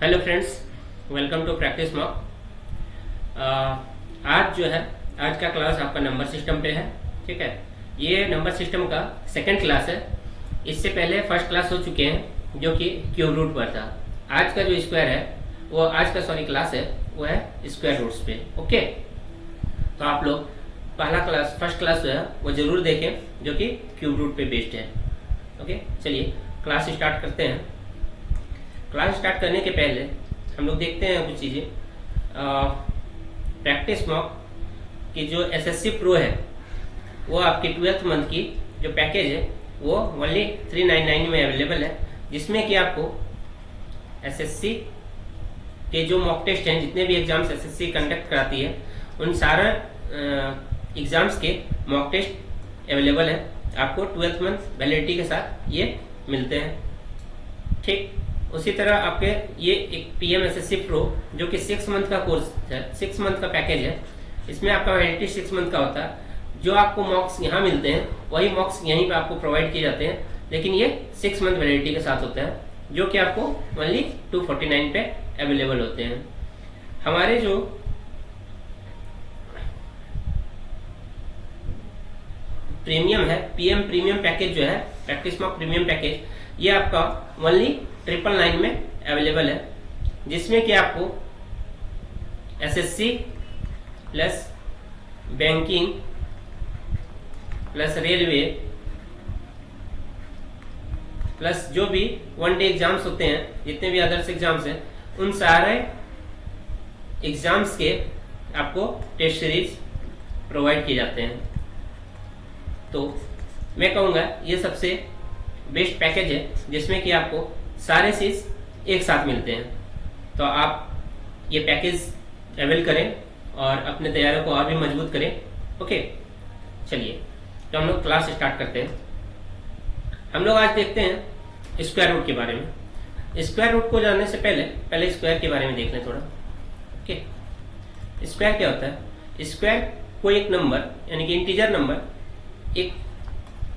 Hello friends, welcome to practice mock. आज जो है आज का क्लास आपका नंबर सिस्टम पे है। ठीक है, ये नंबर सिस्टम का सेकंड क्लास है। इससे पहले फर्स्ट क्लास हो चुके हैं जो कि क्यूब रूट पर था। आज का जो स्क्वायर है वो आज का क्लास है वो है स्क्वायर रूट्स पे। ओके, तो आप लोग पहला क्लास फर्स्ट क्लास जो है वो जरूर देखें जो कि क्यूब रूट पे बेस्ड है। ओके, चलिए क्लास स्टार्ट करते हैं। क्लास स्टार्ट करने के पहले हम लोग देखते हैं कुछ चीज़ें। प्रैक्टिस मॉक की जो एसएससी प्रो है वो आपकी 12th मंथ की जो पैकेज है वो ओनली 399 में अवेलेबल है, जिसमें कि आपको एसएससी के जो मॉक टेस्ट हैं, जितने भी एग्जाम्स एसएससी कंडक्ट कराती है उन सारा एग्जाम्स के मॉक टेस्ट अवेलेबल है। आपको 12th मंथ वैलिडिटी के साथ ये मिलते हैं। ठीक, उसी तरह आपके ये एक पीएम एसएससी प्रो जो कि 6 मंथ का कोर्स है, 6 मंथ का पैकेज है। इसमें आपका वैलिडिटी 6 मंथ का होता है। जो आपको मॉक्स यहाँ मिलते हैं वही मॉक्स यहीं पे आपको प्रोवाइड किए जाते हैं, लेकिन ये 6 मंथ वैलिडिटी के साथ होता है, जो कि आपको ओनली 249 पे अवेलेबल होते हैं। हमारे जो प्रीमियम है, पीएम प्रीमियम पैकेज जो है, प्रैक्टिस मॉक प्रीमियम पैकेज, ये आपका ओनली 999 में अवेलेबल है, जिसमें कि आपको SSC plus banking plus railway plus जो भी वन डे एग्जाम्स होते हैं, जितने भी अदर्स एग्जाम्स हैं, उन सारे एग्जाम्स के आपको टेस्ट सीरीज प्रोवाइड किए जाते हैं। तो मैं कहूँगा ये सबसे बेस्ट पैकेज है, जिसमें कि आपको सारे चीज एक साथ मिलते हैं। तो आप ये पैकेज अवेल करें और अपने तैयारियों को और भी मजबूत करें। ओके, चलिए तो हम लोग क्लास स्टार्ट करते हैं। हम लोग आज देखते हैं स्क्वायर रूट के बारे में। स्क्वायर रूट को जानने से पहले स्क्वायर के बारे में देख लें थोड़ा। ओके, स्क्वायर क्या होता है? स्क्वायर कोई एक नंबर यानी कि इंटीजर नंबर एक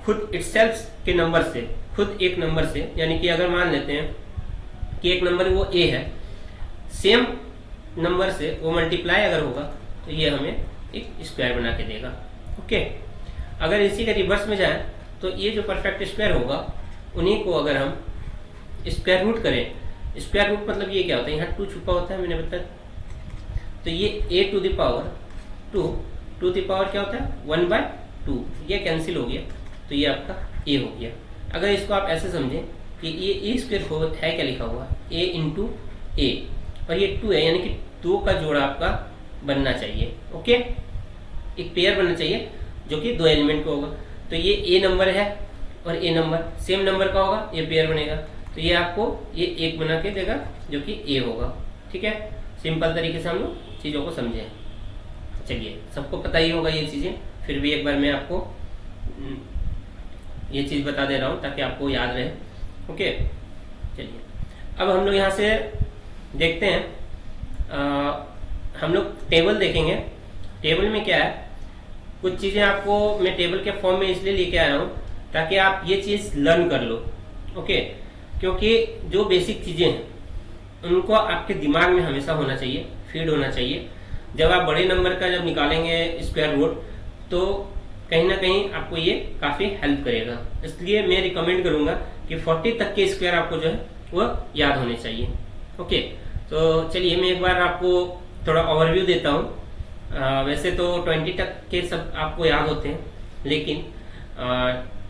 खुद इटसेल्फ के नंबर से, खुद एक नंबर से, यानी कि अगर मान लेते हैं कि एक नंबर वो ए है, सेम नंबर से वो मल्टीप्लाई अगर होगा तो ये हमें एक स्क्वायर बना के देगा। ओके, अगर इसी के रिवर्स में जाए तो ये जो परफेक्ट स्क्वायर होगा उन्हीं को अगर हम स्क्वायर रूट करें, स्क्वायर रूट मतलब ये क्या होता है, यहाँ 2 छुपा होता है, मैंने बताया। तो ये a to the power 2 to the power क्या होता है 1/2, ये कैंसिल हो गया, तो ये आपका a हो गया। अगर इसको आप ऐसे समझें कि ये ए स्क्वायर है, क्या लिखा हुआ a इंटू ए, और ये 2 है, यानी कि 2 का जोड़ा आपका बनना चाहिए। ओके, एक पेयर बनना चाहिए जो कि 2 एलिमेंट का होगा। तो ये ए नंबर है और ए नंबर सेम नंबर का होगा, ये पेयर बनेगा, तो ये आपको ये एक बना के देगा जो कि ए होगा। ठीक है, सिंपल तरीके से हम लोग चीज़ों को समझें। चलिए, सबको पता ही होगा ये चीज़ें, फिर भी एक बार मैं आपको ये चीज़ बता दे रहा हूँ ताकि आपको याद रहे। ओके, चलिए अब हम लोग यहाँ से देखते हैं। हम लोग टेबल देखेंगे। टेबल में क्या है, कुछ चीज़ें आपको मैं टेबल के फॉर्म में इसलिए लेके आया हूँ ताकि आप ये चीज़ लर्न कर लो। ओके, क्योंकि जो बेसिक चीज़ें हैं उनको आपके दिमाग में हमेशा होना चाहिए, फीड होना चाहिए। जब आप बड़े नंबर का जब निकालेंगे स्क्वायर रूट तो कहीं ना कहीं आपको ये काफ़ी हेल्प करेगा। इसलिए मैं रिकमेंड करूंगा कि 40 तक के स्क्वायर आपको जो है वो याद होने चाहिए। ओके, तो चलिए मैं एक बार आपको थोड़ा ओवरव्यू देता हूँ। वैसे तो 20 तक के सब आपको याद होते हैं, लेकिन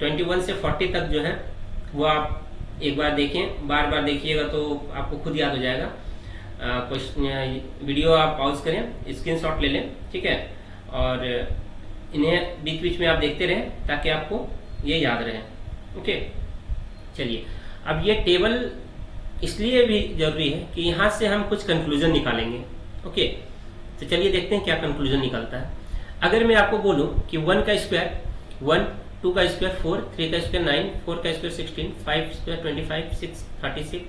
21 से 40 तक जो है वो आप एक बार देखें, बार बार देखिएगा तो आपको खुद याद हो जाएगा। वीडियो आप पॉज करें, स्क्रीनशॉट ले लें, ठीक है, और इन्हें बीच बीच में आप देखते रहें ताकि आपको ये याद रहे। ओके, चलिए अब ये टेबल इसलिए भी जरूरी है कि यहाँ से हम कुछ कंक्लूजन निकालेंगे। ओके, तो चलिए देखते हैं क्या कंक्लूजन निकलता है। अगर मैं आपको बोलूं कि 1 का स्क्वायर 1, 2 का स्क्वायर 4, 3 का स्क्वायर 9, 4 का स्क्वायर 16, 5 स्क्वायर 25, 6 36,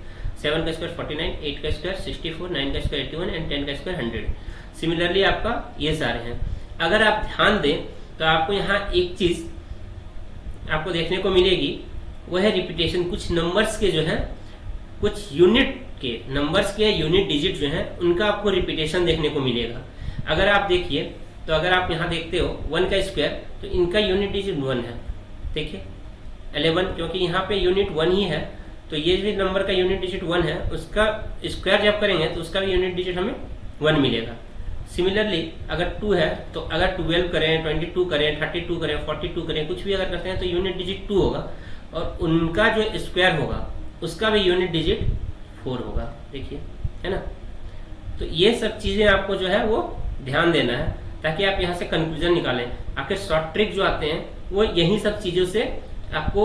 7 का स्क्वायर 49, 8 का स्क्वायर 64, 9 का स्क्वायर 81 एंड 10 का स्क्वायर 100। सिमिलरली आपका ये सारे हैं। अगर आप ध्यान दें तो आपको यहाँ एक चीज आपको देखने को मिलेगी, वो है रिपीटेशन। कुछ नंबर्स के जो है कुछ यूनिट के नंबर्स के यूनिट डिजिट जो है उनका आपको रिपीटेशन देखने को मिलेगा। अगर आप देखिए तो अगर आप यहाँ देखते हो 1 का स्क्वायर, तो इनका यूनिट डिजिट 1 है। देखिए 11, क्योंकि यहाँ पे यूनिट 1 ही है, तो ये भी नंबर का यूनिट डिजिट 1 है, उसका स्क्वायर जब करेंगे तो उसका भी यूनिट डिजिट हमें 1 मिलेगा। सिमिलरली अगर 2 है तो अगर 12 करें, 22 करें, 32 करें, 42 करें, कुछ भी अगर करते हैं तो यूनिट डिजिट 2 होगा, और उनका जो स्क्वायर होगा उसका भी यूनिट डिजिट 4 होगा। देखिए, है ना। तो ये सब चीजें आपको जो है वो ध्यान देना है, ताकि आप यहाँ से कंक्लूजन निकालें। आखिर शॉर्ट ट्रिक जो आते हैं वो यही सब चीजों से आपको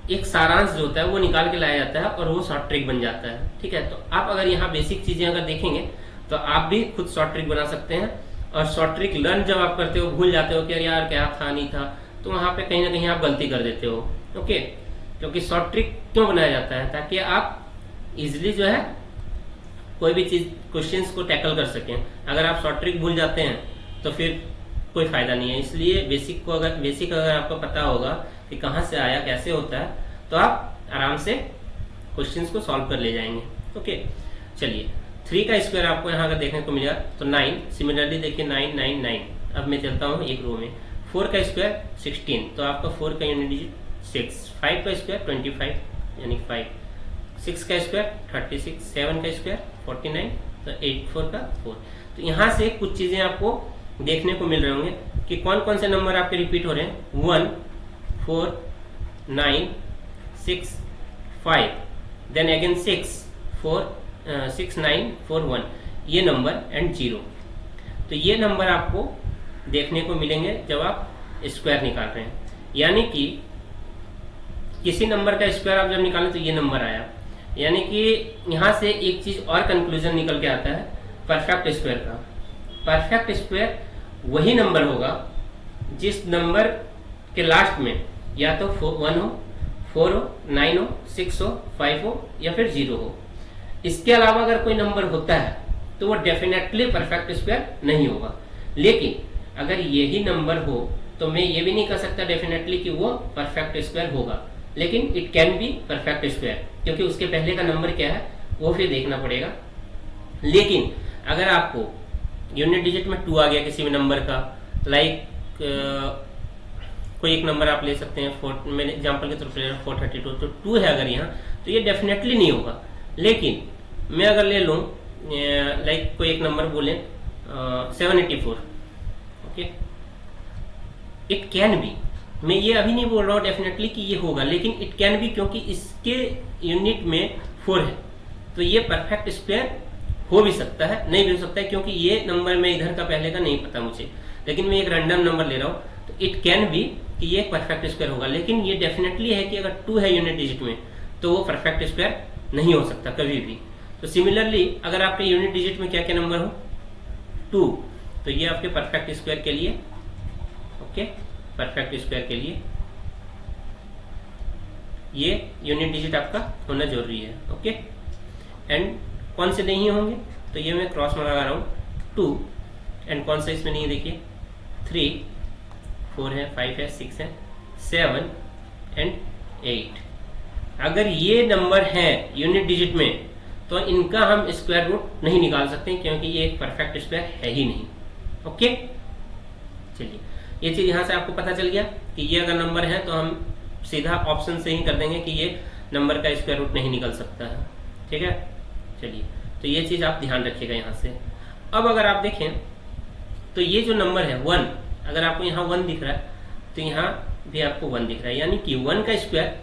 एक सारांश जो होता है वो निकाल के लाया जाता है, और वो शॉर्ट ट्रिक बन जाता है। ठीक है, तो आप अगर यहाँ बेसिक चीजें अगर देखेंगे तो आप भी खुद शॉर्ट ट्रिक बना सकते हैं। और शॉर्ट ट्रिक लर्न जब आप करते हो, भूल जाते हो कि यार क्या था नहीं था, तो वहां पे कहीं ना कहीं आप गलती कर देते हो। ओके, क्योंकि शॉर्ट ट्रिक क्यों बनाया जाता है, ताकि आप इजिली जो है कोई भी चीज क्वेश्चंस को टैकल कर सकें। अगर आप शॉर्ट ट्रिक भूल जाते हैं तो फिर कोई फायदा नहीं है। इसलिए बेसिक अगर आपको पता होगा कि कहाँ से आया, कैसे होता है, तो आप आराम से क्वेश्चंस को सॉल्व कर ले जाएंगे। ओके, चलिए 3 का स्क्वायर आपको यहाँ अगर देखने को मिलेगा तो 9। सिमिलरली देखिए 9 9 9। अब मैं चलता हूँ एक रो में। 4 का स्क्वायर 16, तो आपका 4 का यूनिट डिजिट 6। 5 का स्क्वायर 25 यानी 5। 6 का स्क्वायर 36। 7 का स्क्वायर 49, तो 8 4 का 4। तो यहाँ से कुछ चीजें आपको देखने को मिल रहे होंगे कि कौन कौन से नंबर आपके रिपीट हो रहे हैं। 1 4 9 6 5, देन अगेन 6 4 6 9 4 1, ये नंबर एंड 0। तो ये नंबर आपको देखने को मिलेंगे जब आप स्क्वायर निकाल रहे हैं। यानी कि किसी नंबर का स्क्वायर आप जब निकालें तो ये नंबर आया, यानी कि यहाँ से एक चीज और कंक्लूजन निकल के आता है परफेक्ट स्क्वायर का। परफेक्ट स्क्वायर वही नंबर होगा जिस नंबर के लास्ट में या तो 1 हो, 4 हो, 9 हो, 6 हो, 5 हो या फिर 0 हो। इसके अलावा अगर कोई नंबर होता है तो वो डेफिनेटली परफेक्ट स्क्वायर नहीं होगा। लेकिन अगर यही नंबर हो तो मैं ये भी नहीं कह सकता डेफिनेटली कि वो परफेक्ट स्क्वायर होगा, लेकिन it can be perfect square, क्योंकि उसके पहले का नंबर क्या है वो फिर देखना पड़ेगा। लेकिन अगर आपको यूनिट डिजिट में 2 आ गया किसी भी नंबर का, लाइक कोई एक नंबर आप ले सकते हैं, मैंने एग्जाम्पल के तौर पर ले रहा हूँ 432, तो 2 है अगर यहाँ, तो ये डेफिनेटली नहीं होगा। लेकिन मैं अगर ले लूँ लाइक कोई एक नंबर बोले 784, ओके, इट कैन बी, मैं ये अभी नहीं बोल रहा हूँ डेफिनेटली कि ये होगा, लेकिन इट कैन बी, क्योंकि इसके यूनिट में 4 है, तो ये परफेक्ट स्क्वायर हो भी सकता है, नहीं भी हो सकता है, क्योंकि ये नंबर में इधर का पहले का नहीं पता मुझे, लेकिन मैं एक रैंडम नंबर ले रहा हूँ, तो इट कैन बी कि ये परफेक्ट स्क्वायर होगा। लेकिन ये डेफिनेटली है कि अगर 2 है यूनिट डिजिट में तो वो परफेक्ट स्क्वायर नहीं हो सकता कभी भी। तो सिमिलरली अगर आपके यूनिट डिजिट में क्या क्या नंबर हो 2, तो ये आपके परफेक्ट स्क्वायर के लिए, ओके, परफेक्ट स्क्वायर के लिए ये यूनिट डिजिट आपका होना जरूरी है। ओके, एंड कौन से नहीं होंगे, तो ये मैं क्रॉस में लगा रहा हूँ 2, एंड कौन सा इसमें नहीं है, देखिए 3 4 है, 5 है, 6 है, 7 एंड 8। अगर ये नंबर है यूनिट डिजिट में तो इनका हम स्क्वायर रूट नहीं निकाल सकते, क्योंकि ये एक परफेक्ट स्क्वायर है ही नहीं। ओके, चलिए ये चीज यहां से आपको पता चल गया कि ये अगर नंबर है तो हम सीधा ऑप्शन से ही कर देंगे कि ये नंबर का स्क्वायर रूट नहीं निकल सकता है। ठीक है, चलिए तो ये चीज आप ध्यान रखिएगा यहाँ से। अब अगर आप देखें तो ये जो नंबर है 1, अगर आपको यहाँ 1 दिख रहा है तो यहाँ भी आपको 1 दिख रहा है, यानी कि 1 का स्क्वायर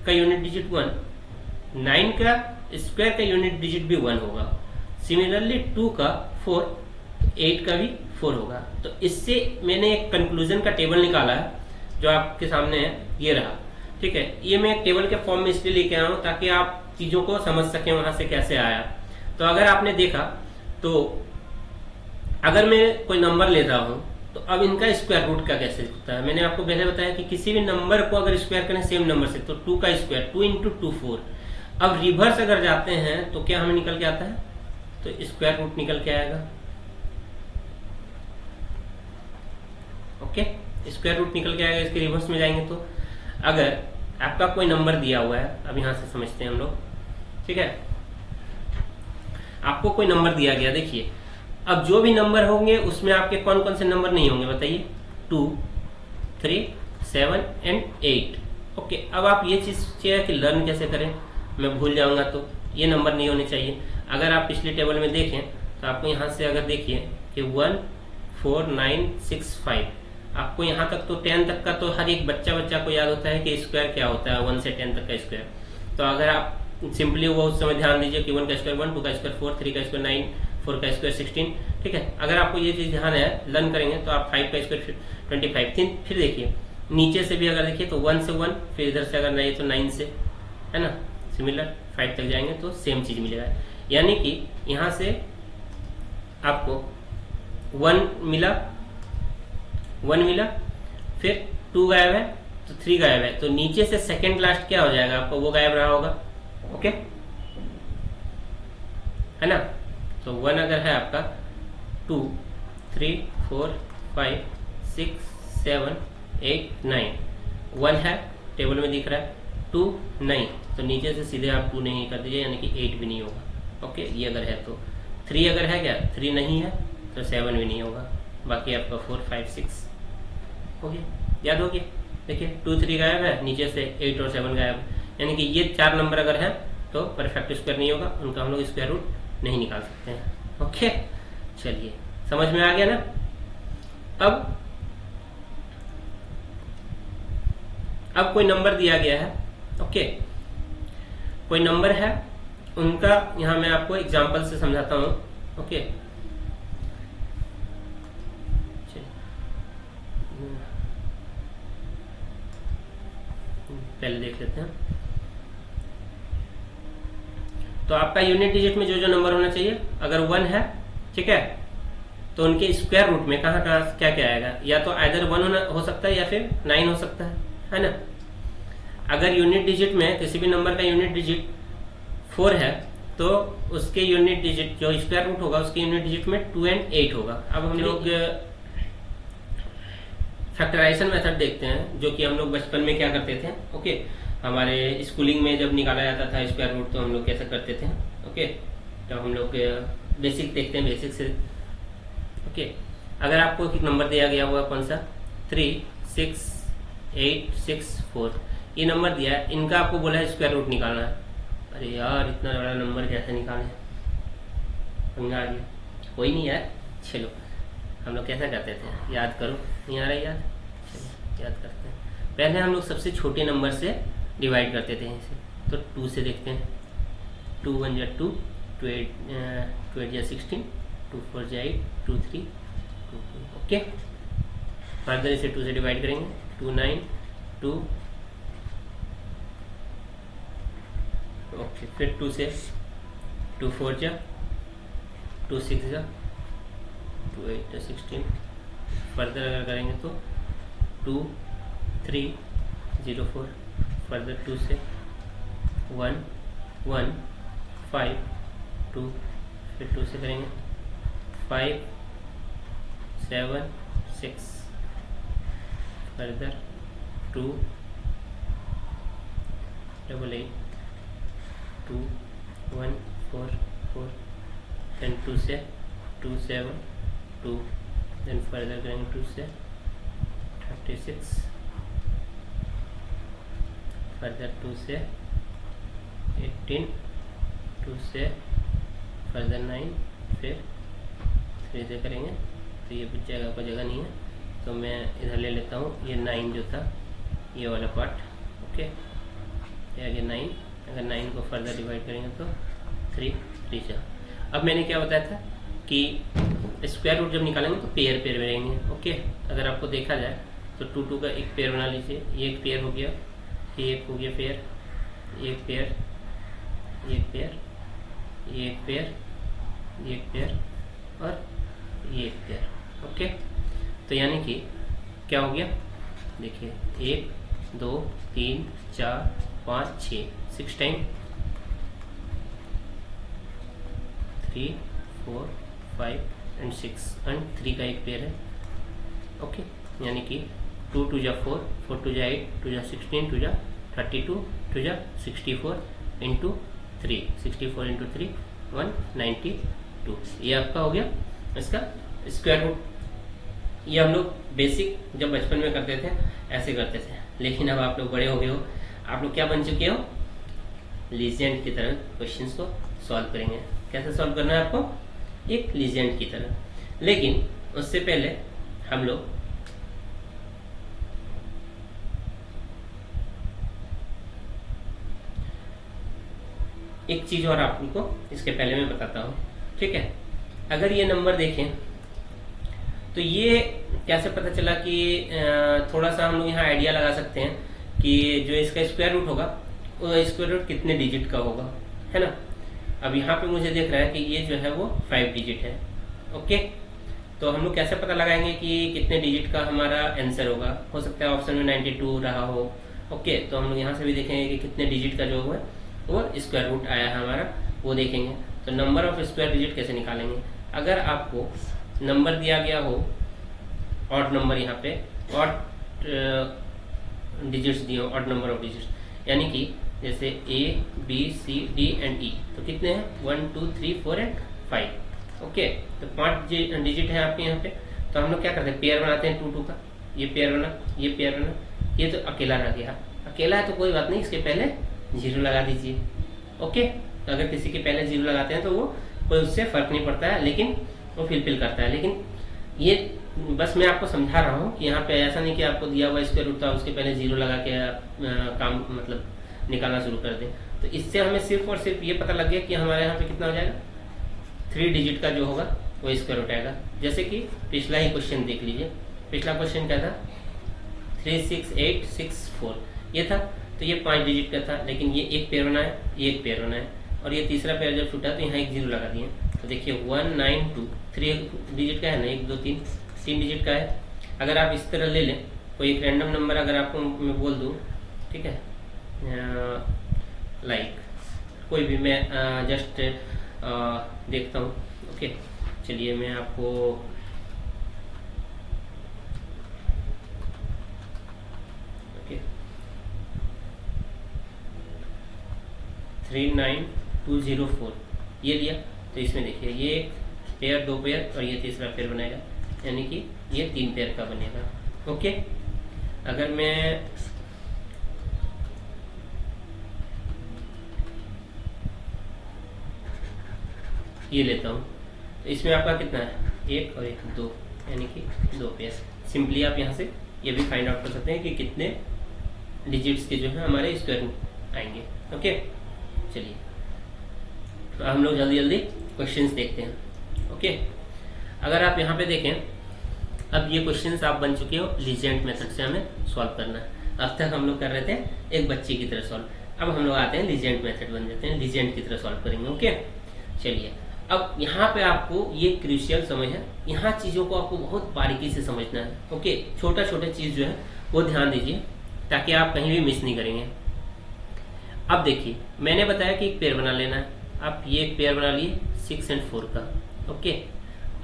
का यूनिट डिजिट 1, 9 का स्क्वायर का यूनिट डिजिट भी 1 होगा, सिमिलरली 2 का 4, 8 का भी 4 होगा। तो इससे मैंने एक कंक्लूजन का टेबल निकाला है जो आपके सामने है, ये रहा। ठीक है, ये मैं एक टेबल के फॉर्म में इसलिए लेके आया हूँ ताकि आप चीजों को समझ सकें वहां से कैसे आया। तो अगर आपने देखा तो अगर मैं कोई नंबर लेता हूँ तो अब इनका स्क्वायर रूट का कैसे होता है, मैंने आपको पहले बताया कि किसी भी नंबर को अगर स्क्वायर करें सेम नंबर से तो 2 का स्क्वायर 2 इंटू 2 4। अब रिवर्स अगर जाते हैं तो क्या हमें निकल के आता है, तो स्क्वायर रूट निकल के आएगा। ओके, स्क्वायर रूट निकल के आएगा, इसके रिवर्स में जाएंगे तो अगर आपका कोई नंबर दिया हुआ है, अब यहां से समझते हैं हम लोग। ठीक है, आपको कोई नंबर दिया गया, देखिए अब जो भी नंबर होंगे उसमें आपके कौन कौन से नंबर नहीं होंगे बताइए, 2, 3, 7 एंड 8। ओके, अब आप ये चीज चाहिए कि लर्न कैसे करें, मैं भूल जाऊंगा तो ये नंबर नहीं होने चाहिए। अगर आप पिछले टेबल में देखें तो आपको यहाँ से अगर देखिए कि 1, 4, 9, 6, 5, आपको यहाँ तक तो 10 तक का तो हर एक बच्चा को याद होता है कि स्क्वायर क्या होता है, 1 से 10 तक का स्क्वायर। तो अगर आप सिंपली वो उस समय ध्यान दीजिए कि 1 का स्क्वायर 1, 2 का स्क्वायर 4, 3 का स्क्वायर 9, 4 का स्क्वायर 16, ठीक है। अगर आपको ये चीज ध्यान है, लर्न करेंगे तो आप 5 का स्क्वायर 25। फिर देखिए नीचे से भी अगर देखिए तो 1 से 1, फिर इधर से अगर नहीं तो 9 से, है ना, सिमिलर 5 तक जाएंगे तो सेम चीज मिलेगा। यानी कि यहाँ से आपको 1 मिला, फिर 2 गायब है तो 3 गायब है, तो नीचे से सेकंड लास्ट क्या हो जाएगा आपको, वो गायब रहा होगा। ओके, है ना। तो 1 अगर है आपका, 2, 3, 4, 5, 6, 7, 8, 9, 1 है टेबल में दिख रहा है, 2 नहीं, तो नीचे से सीधे आप 2 नहीं कर दीजिए, यानी कि 8 भी नहीं होगा। ओके, ये अगर है तो 3 अगर है क्या, 3 नहीं है तो 7 भी नहीं होगा, बाकी आपका 4, 5, 6 हो गया, याद हो गया। देखिए 2, 3 गायब है, नीचे से 8 और 7 गायब, यानी कि ये 4 नंबर अगर है तो परफेक्ट स्क्वायर नहीं होगा, उनका हम लोग स्क्वायर रूट नहीं निकाल सकते हैं। ओके, चलिए समझ में आ गया ना। अब कोई नंबर दिया गया है, ओके, कोई नंबर है, उनका यहां मैं आपको एग्जांपल से समझाता हूं। ओके, पहले देख लेते हैं। तो आपका यूनिट डिजिट में जो जो नंबर होना चाहिए, अगर 1 है, ठीक है, तो उनके स्क्वायर रूट में कहाँ कहाँ क्या क्या आएगा, या तो आइदर 1 हो सकता है या फिर 9 हो सकता है ना। अगर यूनिट डिजिट में किसी भी नंबर का यूनिट डिजिट 4 है तो उसके यूनिट डिजिट जो स्क्वायर रूट होगा उसके यूनिट डिजिट में 2 और 8 होगा। अब हम लोग फैक्टराइजेशन मेथड देखते हैं, जो कि हम लोग बचपन में क्या करते थे। ओके, हमारे स्कूलिंग में जब निकाला जाता था स्क्वायर रूट तो हम लोग कैसे करते थे। ओके, तो हम लोग बेसिक देखते हैं, बेसिक से। ओके, अगर आपको एक नंबर दिया गया हुआ कौन सा, 3, 6, 8, 6, 4, ये नंबर दिया है, इनका आपको बोला है स्क्वायर रूट निकालना है। अरे यार इतना बड़ा नंबर कैसे निकालें, पंगा आ गया। कोई नहीं यार, चलो हम लोग कैसा करते थे, याद करो, नहीं आ रहा याद, चलो याद करते हैं। पहले हम लोग सबसे छोटे नंबर से डिवाइड करते थे इसे, तो 2 से देखते हैं। 2 1 जा 2, 2 8 जा 16, 2 4 जा 8, 2 3, 2 2। ओके, फर्दर इसे 2 से डिवाइड करेंगे, 2 9, 2। ओके, फिर 2 से 2 4 जा 2 6 जा 2 8 जा 16। फर्दर अगर करेंगे तो 2 3 0 4, फर्दर 2 से 1 1 5 2, फिर 2 से करेंगे 5 7 6, फर्दर 2 8 8 2 1 4 4, देन 2 से 2 7 2, देन फर्दर करेंगे 2 से 36, फर्दर 2 से 18, 2 से फर्दर 9, फिर 3 से करेंगे तो ये जगह पर जगह नहीं है तो मैं इधर ले लेता हूँ, ये 9 जो था ये वाला पार्ट। ओके, ये आगे 9, अगर 9 को फर्दर डिवाइड करेंगे तो 3 3 जा। अब मैंने क्या बताया था कि स्क्वायर रूट जब निकालेंगे तो पेयर पेयर में रहेंगे। ओके, अगर आपको देखा जाए तो 2 2 का एक पेयर बना लीजिए, ये एक पेयर हो गया, ये एक हो गया पेयर, एक पेयर, एक पेयर, ये एक पेयर, ये एक पेयर और ये एक पेयर। ओके, तो यानी कि क्या हो गया, देखिए 1 2 3 4 5 6, 6 टाइम 3 4 5 एंड 6 एंड 3 का एक पेयर है। ओके, यानी कि 2 2 जा 4, 4 2 जा 8, 2 जा 16, 2 जा 32, 2 जा 64 इंटू 3, 64 इंटू 3 192। ये आपका हो गया इसका स्क्वायर रूट। ये हम लोग बेसिक जब बचपन में करते थे ऐसे करते थे, लेकिन अब आप लोग बड़े हो गए हो, आप लोग क्या बन चुके हो, लीजेंड की तरह क्वेश्चंस को सॉल्व करेंगे। कैसे सॉल्व करना है आपको, एक लीजेंड की तरह। लेकिन उससे पहले हम लोग एक चीज और आपको इसके पहले मैं बताता हूँ, ठीक है। अगर ये नंबर देखें तो ये कैसे पता चला कि थोड़ा सा हम लोग यहाँ आइडिया लगा सकते हैं कि जो इसका स्क्वायर रूट होगा वो स्क्वायर रूट कितने डिजिट का होगा, है ना। अब यहाँ पे मुझे देख रहा है कि ये जो है वो 5 डिजिट है, ओके। तो हम लोग कैसे पता लगाएंगे कि कितने डिजिट का हमारा आंसर होगा। हो सकता है ऑप्शन में 92 रहा हो, ओके। तो हम लोग यहाँ से भी देखेंगे कि कितने डिजिट का जो है वो स्क्वायर रूट आया है हमारा, वो देखेंगे। तो नंबर ऑफ स्क्वायर डिजिट कैसे निकालेंगे। अगर आपको नंबर दिया गया हो ऑड नंबर, यहाँ पे ऑड डिजिट्स दिए हो, ऑड नंबर ऑफ डिजिट्स, यानी कि जैसे A B C D and E, तो कितने हैं 1 2 3 4 एंड 5, ओके। तो 5 डिजिट है आपके यहाँ पे। तो हम लोग क्या करते हैं, पेयर बनाते हैं 2 2 का। ये पेयर बना, ये पेयर बना, ये तो अकेला रह गया। अकेला है तो कोई बात नहीं, इसके पहले 0 लगा दीजिए, ओके। तो अगर किसी के पहले 0 लगाते हैं तो वो कोई उससे फर्क नहीं पड़ता है, लेकिन वो फिल करता है। लेकिन ये बस मैं आपको समझा रहा हूँ कि यहाँ पे ऐसा नहीं कि आपको दिया हुआ स्क्वायर रूट था उसके पहले 0 लगा के काम मतलब निकालना शुरू कर दे। तो इससे हमें सिर्फ और सिर्फ ये पता लग गया कि हमारे यहाँ पे कितना हो जाएगा, 3 डिजिट का जो होगा वो स्क्वायर रूट आएगा। जैसे कि पिछला ही क्वेश्चन देख लीजिए। पिछला क्वेश्चन क्या था, 36864 ये था। तो ये 5 डिजिट का था, लेकिन ये एक पेयर बना है, ये एक पेयर बना है, और ये तीसरा पेयर जब छूटा तो यहाँ एक 0 लगा दिए। तो देखिए 192 3 डिजिट का है ना, 1 2 3 डिजिट का है। अगर आप इस तरह ले लें, कोई एक रैंडम नंबर अगर आपको मैं बोल दूँ, ठीक है, लाइक कोई भी, मैं जस्ट देखता हूँ, ओके। चलिए मैं आपको ओके 39204 ये लिया। तो इसमें देखिए ये एक पेयर, 2 पेयर और ये तीसरा पेयर बनेगा, यानी कि ये 3 पेयर का बनेगा, ओके। अगर मैं ये लेता हूँ तो इसमें आपका कितना है, 1 और 1 2, यानी कि 2 पेयर। सिंपली आप यहाँ से ये भी फाइंड आउट कर सकते हैं कि कितने डिजिट्स के जो है हमारे स्क्वायर रूट आएंगे, ओके। चलिए तो हम लोग जल्दी जल्दी क्वेश्चंस देखते हैं, ओके। अगर आप यहाँ पे देखें, अब ये क्वेश्चंस आप बन चुके हो, लीजेंड मेथड से हमें सॉल्व करना है। अब तक हम लोग कर रहे थे एक बच्चे की तरह सॉल्व, अब हम लोग आते हैं लीजेंड मेथड बन जाते हैं, लीजेंड की तरह सॉल्व करेंगे, ओके। चलिए अब यहाँ पे आपको ये क्रूशियल समझ है, यहाँ चीजों को आपको बहुत बारीकी से समझना है, ओके। छोटा छोटा चीज जो है वो ध्यान दीजिए ताकि आप कहीं भी मिस नहीं करेंगे। अब देखिए मैंने बताया कि एक पेयर बना लेना है, आप ये एक पेयर बना लिए 6 और 4 का, ओके।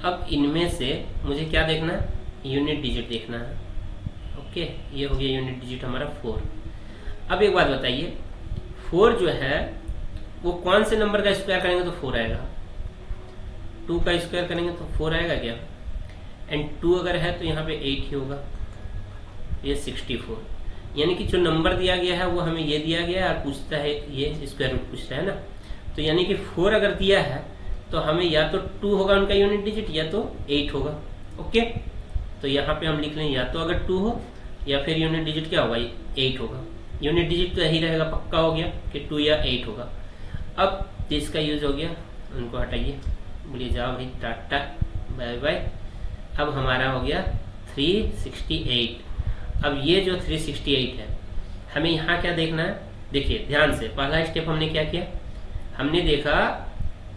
अब इनमें से मुझे क्या देखना है, यूनिट डिजिट देखना है, ओके। ये हो गया यूनिट डिजिट हमारा 4। अब एक बात बताइए, 4 जो है वो कौन से नंबर का स्क्वायर करेंगे तो 4 आएगा, 2 का स्क्वायर करेंगे तो 4 आएगा क्या, एंड 2 अगर है तो यहाँ पे 8 ही होगा, ये 64। यानी कि जो नंबर दिया गया है वो हमें ये दिया गया है और पूछता है ये स्क्वायर रूट पूछता है ना। तो यानी कि 4 अगर दिया है तो हमें या तो 2 होगा उनका यूनिट डिजिट या तो 8 होगा, ओके। तो यहाँ पे हम लिख लें या तो अगर 2 हो या फिर यूनिट डिजिट क्या होगा, 8 होगा। यूनिट डिजिट तो यही रहेगा, पक्का हो गया कि 2 या 8 होगा। अब जिसका यूज हो गया उनको हटाइए, बोलिए जाओ भाई टाटा बाय बाय। अब हमारा हो गया 368। अब ये जो 368 है हमें यहाँ क्या देखना है, देखिए ध्यान से। पहला स्टेप हमने क्या किया, हमने देखा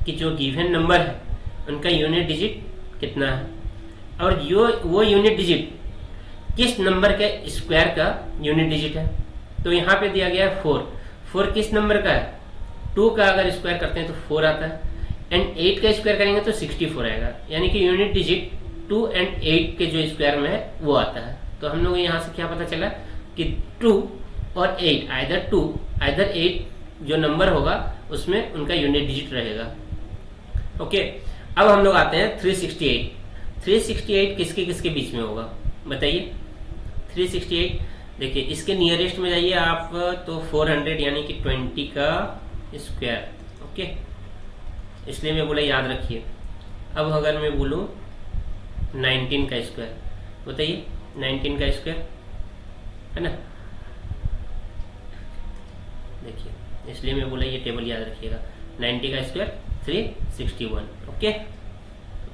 कि जो गिवन नंबर है उनका यूनिट डिजिट कितना है, और वो यूनिट डिजिट किस नंबर के स्क्वायर का यूनिट डिजिट है। तो यहाँ पे दिया गया है 4 किस नंबर का है, 2 का अगर स्क्वायर करते हैं तो 4 आता है, एंड 8 का स्क्वायर करेंगे तो 64 आएगा। यानी कि यूनिट डिजिट 2 एंड 8 के जो स्क्वायर में है वो आता है। तो हम लोग यहाँ से क्या पता चला कि 2 और 8 आइदर 8 जो नंबर होगा उसमें उनका यूनिट डिजिट रहेगा, ओके, अब हम लोग आते हैं 368। 368 किसके किसके बीच में होगा बताइए। 368 देखिए, इसके नियरेस्ट में जाइए आप तो 400 यानी कि 20 का स्क्वायर। ओके, इसलिए मैं बोला याद रखिए। अब अगर मैं बोलूं 19 का स्क्वायर, बताइए 19 का स्क्वायर है ना। देखिए, इसलिए मैं बोला ये टेबल याद रखिएगा। 90 का स्क्वायर 361। ओके,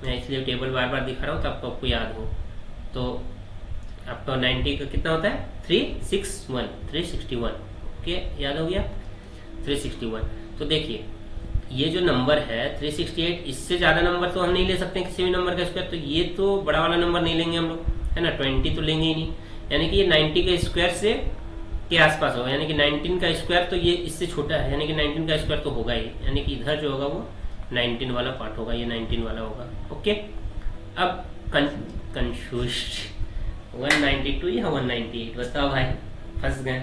मैं इसलिए टेबल बार बार दिखा रहा हूँ तो आपको याद हो। तो आपका 90 का कितना होता है 361। ओके, याद हो गया 361। तो देखिए ये जो नंबर है 368, इससे ज्यादा नंबर तो हम नहीं ले सकते किसी भी नंबर का स्क्वायर। तो ये तो बड़ा वाला नंबर नहीं लेंगे हम लोग, है ना, 20 तो लेंगे ही नहीं। यानी कि ये 90 के स्क्वायर से के आसपास होगा, यानी कि 19 का स्क्वायर तो ये इससे छोटा है, यानी कि 19 का स्क्वायर तो होगा ही, यानी कि इधर जो होगा वो 19 वाला पार्ट होगा, ये 19 वाला होगा। ओके, अब कंफ्यूज 192 या 198 बताओ भाई, फंस गए।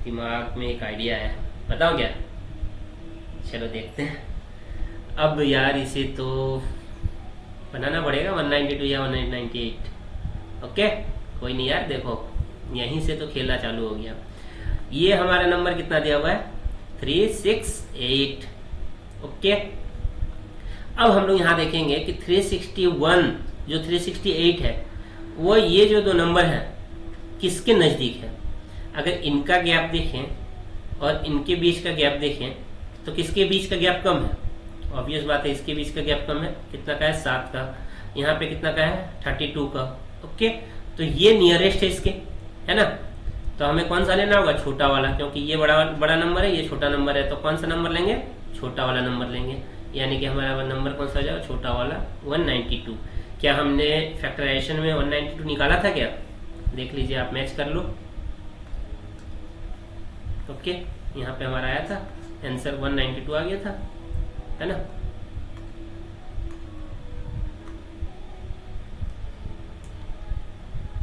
दिमाग में एक आइडिया है, बताओ क्या। चलो देखते हैं। अब यार इसे तो बनाना पड़ेगा 192 या 198। ओके, कोई नहीं यार, देखो यहीं से तो खेलना चालू हो गया। ये हमारा नंबर कितना दिया हुआ है 368। ओके, अब हम लोग यहाँ देखेंगे कि 361 जो 368 है वो ये जो दो नंबर हैं किसके नजदीक है। अगर इनका गैप देखें और इनके बीच का गैप देखें तो किसके बीच का गैप कम है। ऑब्वियस बात है, इसके बीच का गैप कम है। कितना का है 7 का, यहाँ पे कितना का है 32 का। ओके, तो ये नियरेस्ट है इसके, है ना। तो हमें कौन सा लेना होगा छोटा वाला, क्योंकि ये बड़ा नंबर है, ये छोटा नंबर है। तो कौन सा नंबर लेंगे छोटा वाला नंबर लेंगे, यानी कि हमारा नंबर कौन सा हो जाएगा छोटा वाला 192। क्या हमने फैक्टराइजेशन में 192 निकाला था क्या, देख लीजिए आप, मैच कर लो। ओके, यहाँ पे हमारा आया था आंसर 192 आ गया था, है ना।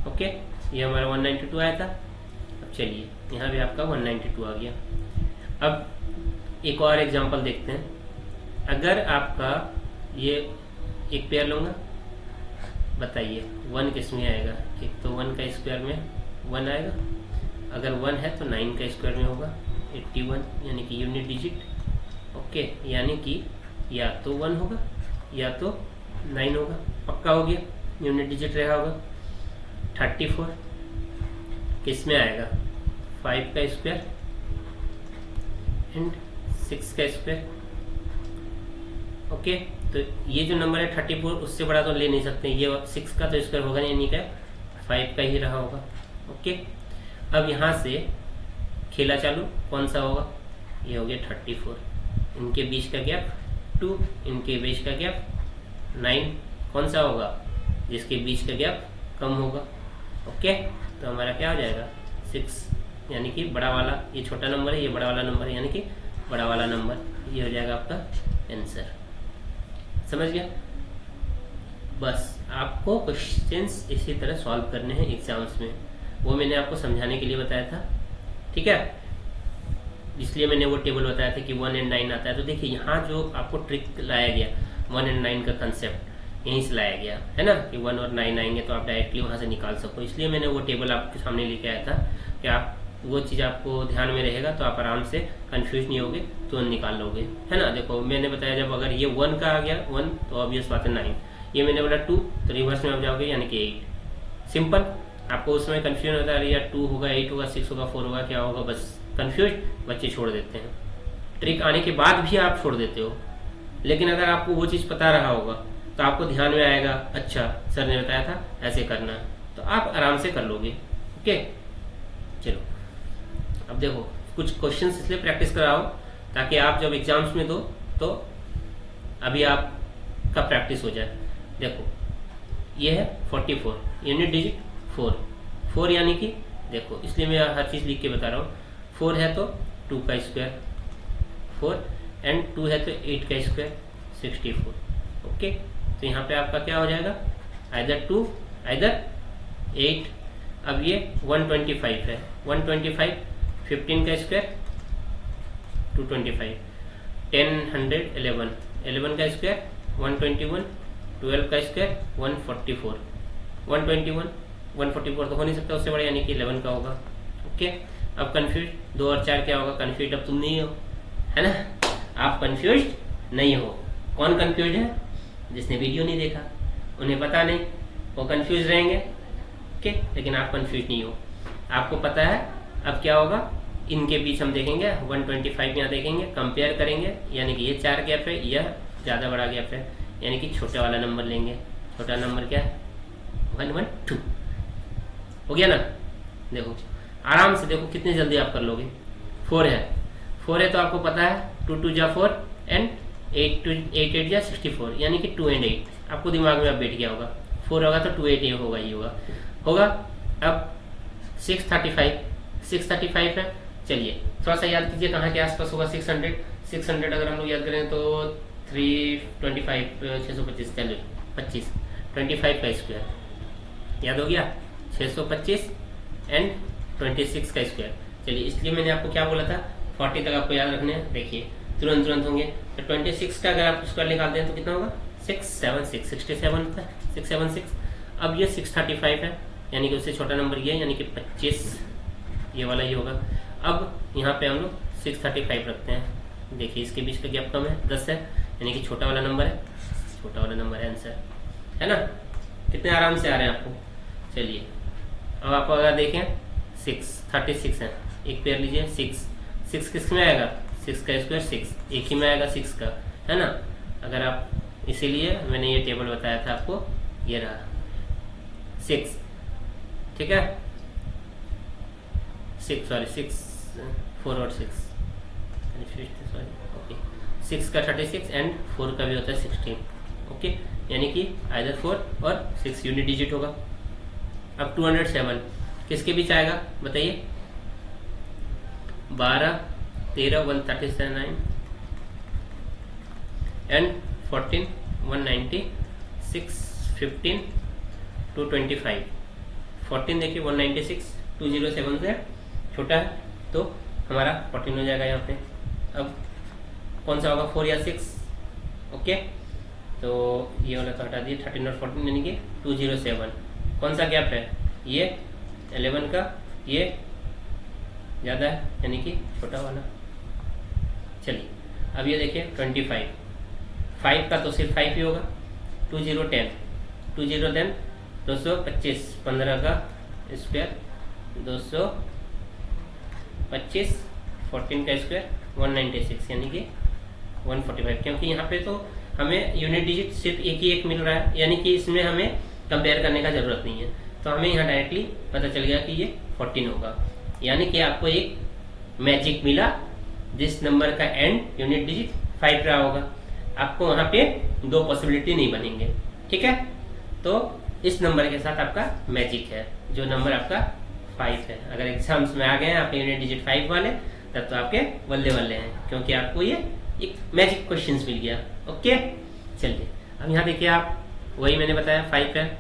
ओके, ये हमारा 192 आया था। अब चलिए यहाँ भी आपका 192 आ गया। अब एक और एग्जांपल देखते हैं। अगर आपका ये एक पेयर लूंगा, बताइए 1 किस में आएगा। एक तो 1 का स्क्वायर में 1 आएगा, अगर 1 है तो 9 का स्क्वायर में होगा 81, यानी कि यूनिट डिजिट। ओके, यानी कि या तो 1 होगा या तो 9 होगा, पक्का हो गया, यूनिट डिजिट रहा होगा। 34 किस में आएगा 5 का स्क्वायर एंड 6 का स्क्वायर। ओके, तो ये जो नंबर है 34 उससे बड़ा तो ले नहीं सकते, ये 6 का तो स्क्वायर होगा नहीं, क्या 5 का ही रहा होगा। ओके, अब यहाँ से खेला चालू, कौन सा होगा, ये हो गया 34, इनके बीच का गैप 2, इनके बीच का गैप 9, कौन सा होगा जिसके बीच का गैप कम होगा। ओके, तो हमारा क्या हो जाएगा 6, यानी कि बड़ा वाला, ये छोटा नंबर है, ये बड़ा वाला नंबर है, यानी कि बड़ा वाला नंबर, ये हो जाएगा आपका आंसर। समझ गया। बस आपको क्वेश्चंस इसी तरह सॉल्व करने हैं एग्जाम्स में, वो मैंने आपको समझाने के लिए बताया था, ठीक है, इसलिए मैंने वो टेबल बताया था कि 1 और 9 आता है। तो देखिए यहाँ जो आपको ट्रिक लाया गया 1 और 9 का कंसेप्ट यहीं से लाया गया है ना, कि 1 और 9 आएंगे तो आप डायरेक्टली वहाँ से निकाल सको। इसलिए मैंने वो टेबल आपके सामने लेके आया था कि आप वो चीज़ आपको ध्यान में रहेगा तो आप आराम से कंफ्यूज नहीं होगे, तुरंत निकाल लोगे, है ना। देखो मैंने बताया जब अगर ये 1 का आ गया 1 तो ऑब्वियस बात है 9, ये मैंने बोला 2 तो रिवर्स में आप जाओगे यानी कि 8। सिंपल, आपको उस समय कंफ्यूजन होता है यार 2 होगा 8 होगा 6 होगा 4 होगा क्या होगा, बस कंफ्यूज बच्चे छोड़ देते हैं। ट्रिक आने के बाद भी आप छोड़ देते हो, लेकिन अगर आपको वो चीज़ पता रहा होगा तो आपको ध्यान में आएगा, अच्छा सर ने बताया था ऐसे करना है, तो आप आराम से कर लोगे। ओके, चलो अब देखो कुछ क्वेश्चंस इसलिए प्रैक्टिस कराओ ताकि आप जब एग्जाम्स में दो तो अभी आपका प्रैक्टिस हो जाए। देखो ये है 44, यूनिट डिजिट 4 यानी कि देखो, इसलिए मैं हर चीज़ लिख के बता रहा हूँ। 4 है तो 2 का स्क्वायर 4 एंड 2 है तो 8 का स्क्वायर 64। ओके, तो यहाँ पे आपका क्या हो जाएगा आइदर 2 आइदर 8। अब ये 125 है, 125 15 का स्क्वायर 225, 10 100 11, 11 का स्क्वायर 121, 12 का स्क्वायर 144, 121 144 तो हो नहीं सकता उससे बड़ा, यानी कि 11 का होगा। ओके, अब कंफ्यूज 2 और 4 क्या होगा? कंफ्यूज अब तुम नहीं हो, है ना? आप कंफ्यूज नहीं हो। कौन कंफ्यूज है? जिसने वीडियो नहीं देखा, उन्हें पता नहीं, वो कंफ्यूज रहेंगे। ओके, लेकिन आप कंफ्यूज नहीं हो, आपको पता है। अब क्या होगा? इनके बीच हम देखेंगे 125 यहाँ देखेंगे, कंपेयर करेंगे, यानी कि ये 4 गैप है, यह ज़्यादा बड़ा गैप है, यानी कि छोटा वाला नंबर लेंगे। छोटा नंबर क्या है? 112 हो गया ना? देखो आराम से, देखो कितनी जल्दी आप कर लोगे। 4 है तो आपको पता है 2 2 जा 4 एंड 8 8 जा 64, यानी कि 2 and 8 आपको दिमाग में अब बैठ गया होगा। 4 होगा तो 2 8 होगा, ये होगा। अब 635 है। चलिए थोड़ा सा याद कीजिए कहाँ के आसपास होगा। 600 अगर हम लोग याद करें तो 325 625 चलिए 25 25 का स्क्वायर याद हो गया, 625 एंड 26 का स्क्वायर। चलिए इसलिए मैंने आपको क्या बोला था, 40 तक आपको याद रखने हैं। देखिए तुरंत होंगे। तो 26 का अगर आप स्क्वायर निकालते हैं तो कितना होगा? 676 67 था 676। अब ये 635 है, यानी कि उससे छोटा नंबर ये है, यानी कि 25 ये वाला ये होगा। अब यहाँ पे हम लोग 635 रखते हैं। देखिए इसके बीच का गैप कम है, 10 है, यानी कि छोटा वाला नंबर है आंसर, है ना? कितने आराम से आ रहे हैं आपको। चलिए अब आप अगर देखें 36 है, एक पेयर लीजिए। 6 किस में आएगा? 6 का स्क्वायर 6 एक ही में आएगा 6 का, है ना? अगर आप, इसीलिए मैंने ये टेबल बताया था आपको, ये रहा 6, ठीक है? 6 4 और 6 सॉरी, ओके। 6 का 36 एंड 4 का भी होता है 16, ओके, यानी कि आइदर 4 और 6 यूनिट डिजिट होगा। अब 207 किसके बीच आएगा बताइए? 12 13 139 एंड 14 196 15 225। 14 देखिए 196 207 से छोटा है तो हमारा 14 हो जाएगा यहाँ पे। अब कौन सा होगा? 4 या 6, ओके, तो ये वाला तो हटा दिए। 13 और 14 यानी कि 207। कौन सा गैप है? ये 11 का, ये ज़्यादा है, यानी कि छोटा वाला। चलिए अब ये देखिए 25, 5 का तो सिर्फ 5 ही होगा। 2010 225, 15 का स्क्वायर 225, 14 का स्क्वायर 196, यानी कि 145। क्योंकि यहाँ पे तो हमें यूनिट डिजिट सिर्फ एक मिल रहा है, यानी कि इसमें हमें कंपेयर करने का जरूरत नहीं है, तो हमें यहाँ डायरेक्टली पता चल गया कि ये 14 होगा। यानी कि आपको एक मैजिक मिला, जिस नंबर का एंड यूनिट डिजिट 5 रहा होगा, आपको वहाँ पे 2 पॉसिबिलिटी नहीं बनेंगे, ठीक है? तो इस नंबर के साथ आपका मैजिक है, जो नंबर आपका 5 है। अगर एग्जाम्स में आ गए हैं आपके यूनिट डिजिट 5 वाले, तब तो आपके बल्ले हैं, क्योंकि आपको ये एक मैजिक क्वेश्चंस मिल गया, ओके। चलिए अब यहाँ देखिए आप, वही मैंने बताया 5 है,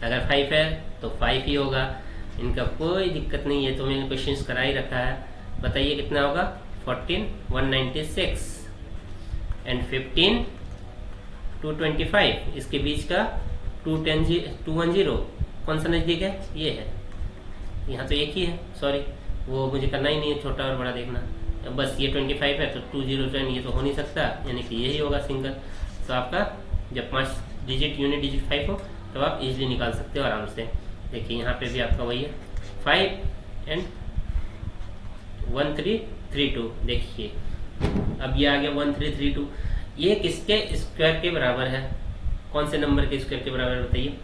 अगर 5 है तो 5 ही होगा, इनका कोई दिक्कत नहीं है, तो मैंने क्वेश्चंस करा ही रखा है। बताइए कितना होगा? 14 196 एंड 15 225, इसके बीच का 210 कौन सा नजदीक है? ये है, यहाँ तो एक ही है, सॉरी वो मुझे करना ही नहीं है, छोटा और बड़ा देखना, बस ये 25 है तो 210 ये तो हो नहीं सकता, यानी कि यही होगा सिंगल। तो आपका जब 5 डिजिट यूनिट डिजिट 5 हो तो आप इजीली निकाल सकते हो आराम से। देखिए यहाँ पे भी आपका वही है 5 एंड 1332। देखिए अब ये आ गया 1332, ये किसके स्क्वायर के बराबर है? कौन से नंबर के स्क्वायर के बराबर बताइए?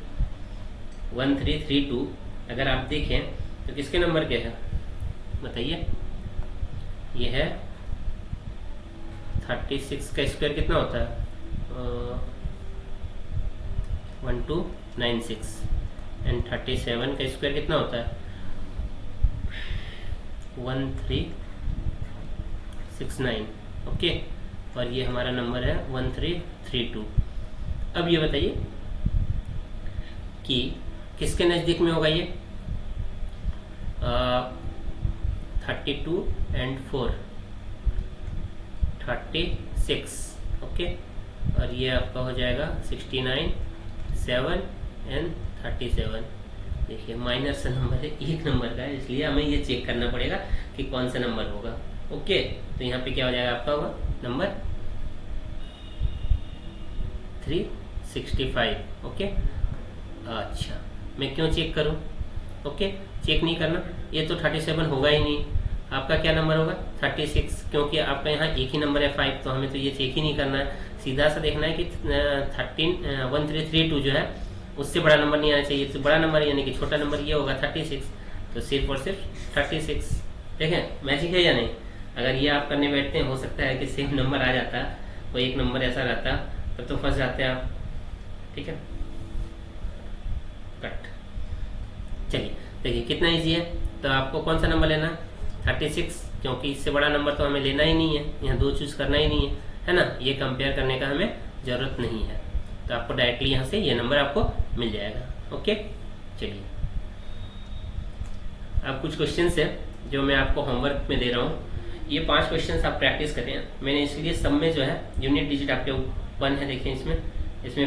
1332 अगर आप देखें तो किसके नंबर के है बताइए? ये है 36 का स्क्वायर कितना होता है? 1296 एंड 37 का स्क्वायर कितना होता है? 1369, ओके, और ये हमारा नंबर है 1332। अब ये बताइए कि किसके नज़दीक में होगा ये? 32 एंड 4 36, ओके। और ये आपका हो जाएगा 69, 7 एंड 37। देखिए माइनस नंबर है, एक नंबर का है, इसलिए हमें ये चेक करना पड़ेगा कि कौन सा नंबर होगा, ओके। तो यहाँ पे क्या हो जाएगा आपका होगा नंबर 365, ओके। अच्छा, मैं क्यों चेक करूं? ओके, चेक नहीं करना, ये तो 37 होगा ही नहीं। आपका क्या नंबर होगा 36, क्योंकि आपका यहाँ एक ही नंबर है 5, तो हमें तो ये चेक ही नहीं करना है। सीधा सा देखना है कि 1332 जो है उससे बड़ा नंबर नहीं आना चाहिए। तो बड़ा नंबर यानी कि छोटा नंबर ये होगा 36, तो सिर्फ और सिर्फ 36। देखें मैजिक है या नहीं? अगर ये आप करने बैठते हैं, हो सकता है कि सेम नंबर आ जाता, कोई एक नंबर ऐसा रहता, तब तो फंस जाते हैं आप, ठीक है। कट। चलिए देखिए कितना इजी है। तो आपको कौन सा नंबर लेना है 36, क्योंकि इससे बड़ा नंबर तो हमें लेना ही नहीं है, यहाँ 2 चूज करना ही नहीं है ना। ये कंपेयर करने का हमें जरूरत नहीं है, तो आपको डायरेक्टली यहाँ से ये नंबर आपको मिल जाएगा, ओके। चलिए अब कुछ क्वेश्चंस है जो मैं आपको होमवर्क में दे रहा हूँ। ये 5 क्वेश्चंस आप प्रैक्टिस करें। मैंने इसलिए सब में जो है यूनिट डिजिट आपके 1 है, देखिए इसमें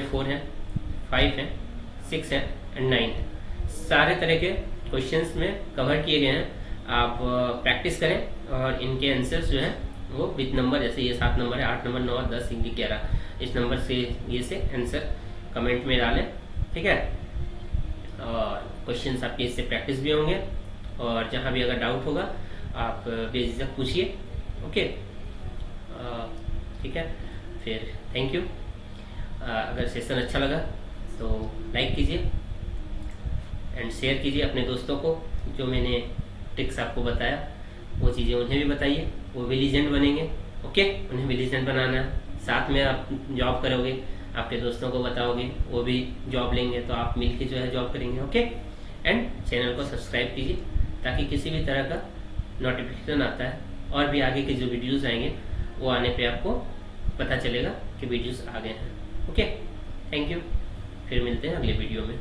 4 है, 5 है, 6 है एंड 9 है। सारे तरह के क्वेश्चंस में कवर किए गए हैं। आप प्रैक्टिस करें और इनके आंसर्स जो है वो विद नंबर, जैसे ये 7 नंबर है, 8 नंबर, 9, 10, 11, इस नंबर से ये से आंसर कमेंट में डालें, ठीक है। और क्वेश्चंस आपके इससे प्रैक्टिस भी होंगे, और जहाँ भी अगर डाउट होगा आप बेझिझक पूछिए, ओके। ठीक है, फिर थैंक यू। अगर सेशन अच्छा लगा तो लाइक कीजिए एंड शेयर कीजिए अपने दोस्तों को। जो मैंने ट्रिक्स आपको बताया वो चीज़ें उन्हें भी बताइए, वो भी लीजेंड बनेंगे, ओके। उन्हें भी लीजेंड बनाना है, साथ में आप जॉब करोगे, आपके दोस्तों को बताओगे, वो भी जॉब लेंगे, तो आप मिलके जो है जॉब करेंगे, ओके। एंड चैनल को सब्सक्राइब कीजिए ताकि किसी भी तरह का नोटिफिकेशन आता है और भी आगे के जो वीडियोज़ आएंगे वो आने पे आपको पता चलेगा कि वीडियोज़ आ गए हैं, ओके। थैंक यू, फिर मिलते हैं अगले वीडियो में।